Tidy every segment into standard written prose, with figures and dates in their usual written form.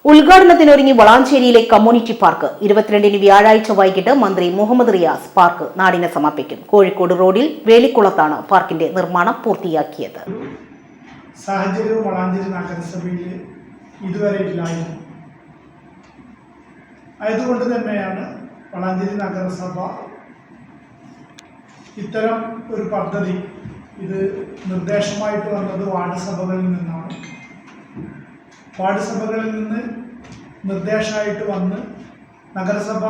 ഉദ്ഘാടനത്തിനൊരുങ്ങി വളാഞ്ചേരിയിലെ community park 22-ന് വ്യാഴാഴ്ച വൈകിട്ട് മന്ത്രി മുഹമ്മദ് റിയാസ് പാർക്ക് നാടിന് സമർപ്പിക്കും. കോഴിക്കോട് റോഡിൽ വേലിക്കുളത്താണ് പാർക്കിന്റെ നിർമ്മാണം പൂർത്തിയാക്കിയത്. സാഹചര്യവും വളാഞ്ചേരി നഗരസഭയിൽ ഇതുവരെ ഇല്ലായിരുന്നു. ആയതുകൊണ്ട് തന്നെയാണ് വളാഞ്ചേരി നഗരസഭ ഇത്തരം ഒരു പദ്ധതി ഇത് നിർദ്ദേശമായിട്ട് വന്നത് വാർഡ് സഭകളിൽ നിന്നാണ്. വാർഡ് സഭകളിൽ നിന്ന് നിർദ്ദേശമായിട്ട് വന്ന് നഗരസഭ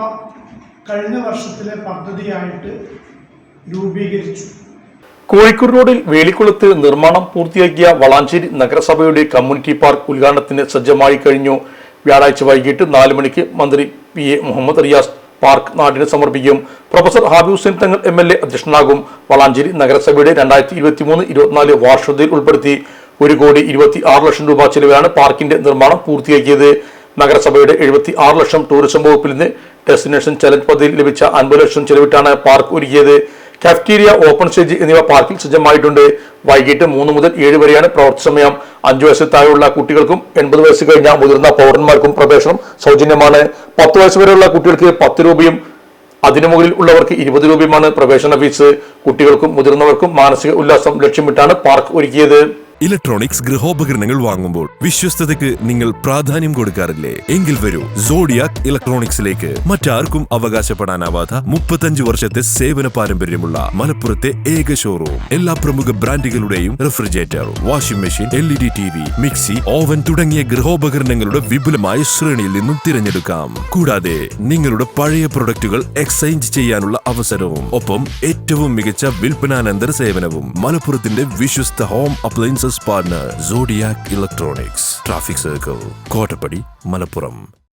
കഴിഞ്ഞ വർഷത്തിലെ പദ്ധതിയായിട്ട് രൂപീകരിച്ചു. കോഴിക്കോട് റോഡിൽ വേലിക്കുളത്ത് നിർമ്മാണം പൂർത്തിയാക്കിയ വളാഞ്ചേരി നഗരസഭയുടെ കമ്മ്യൂണിറ്റി പാർക്ക് ഉദ്ഘാടനത്തിന് സജ്ജമായി കഴിഞ്ഞു. വ്യാഴാഴ്ച വൈകിട്ട് 4 മണിക്ക് മന്ത്രി PA മുഹമ്മദ് റിയാസ് പാർക്ക് നാടിന് സമർപ്പിക്കും. Professor ഹാബി Hussain Thangal MLA അധ്യക്ഷനാകും. വളാഞ്ചേരി നഗരസഭയുടെ 2023-24 വാർഷികത്തിൽ ഉൾപ്പെടുത്തി 1,26 ലക്ഷം രൂപ ചെലവിലാണ് പാർക്കിന്റെ നിർമ്മാണം പൂർത്തിയാക്കിയത്. നഗരസഭയുടെ 76 ലക്ഷം ടൂറിസം വകുപ്പിൽ നിന്ന് ഡെസ്റ്റിനേഷൻ ചലഞ്ച് പദ്ധതിയിൽ ലഭിച്ച 50 ലക്ഷം ചെലവിട്ടാണ് പാർക്ക് ഒരുക്കിയത്. കാഫ്റ്റീരിയ, ഓപ്പൺ സ്റ്റേജ് എന്നിവ പാർക്കിൽ സജ്ജമായിട്ടുണ്ട്. വൈകിട്ട് 3 മുതൽ 7 വരെയാണ് പ്രവർത്തി സമയം. 5 വയസ്സിൽ താഴെയുള്ള കുട്ടികൾക്കും 80 വയസ്സ് കഴിഞ്ഞ മുതിർന്ന പൗരന്മാർക്കും പ്രവേശനം സൗജന്യമാണ്. 10 വയസ്സ് വരെയുള്ള കുട്ടികൾക്ക് 10 രൂപയും അതിനു മുകളിൽ ഉള്ളവർക്ക് 20 രൂപയുമാണ് പ്രവേശന ഫീസ്. കുട്ടികൾക്കും മുതിർന്നവർക്കും മാനസിക ഉല്ലാസം ലക്ഷ്യമിട്ടാണ് പാർക്ക് ഒരുക്കിയത്. ഇലക്ട്രോണിക്സ് ഗൃഹോപകരണങ്ങൾ വാങ്ങുമ്പോൾ വിശ്വസ്തതയ്ക്ക് നിങ്ങൾ പ്രാധാന്യം കൊടുക്കാറില്ലേ? എങ്കിൽ വരൂ സോഡിയാക് ഇലക്ട്രോണിക്സിലേക്ക്. മറ്റാർക്കും അവകാശപ്പെടാനാവാത്ത 35 വർഷത്തെ സേവന പാരമ്പര്യമുള്ള മലപ്പുറത്തെ ഏക ഷോറൂം. എല്ലാ പ്രമുഖ ബ്രാൻഡുകളുടെയും refrigerator, washing machine, LED TV, mixie, oven തുടങ്ങിയ ഗൃഹോപകരണങ്ങളുടെ വിപുലമായ ശ്രേണിയിൽ നിന്നും തിരഞ്ഞെടുക്കാം. കൂടാതെ നിങ്ങളുടെ പഴയ പ്രൊഡക്റ്റുകൾ എക്സ്ചേഞ്ച് ചെയ്യാനുള്ള അവസരവും ഒപ്പം ഏറ്റവും മികച്ച വിൽപ്പനാനന്തര സേവനവും. മലപ്പുറത്തിന്റെ വിശ്വസ്ത home appliances partner Zodiac electronics. Traffic circle, Kottappadi, Malappuram.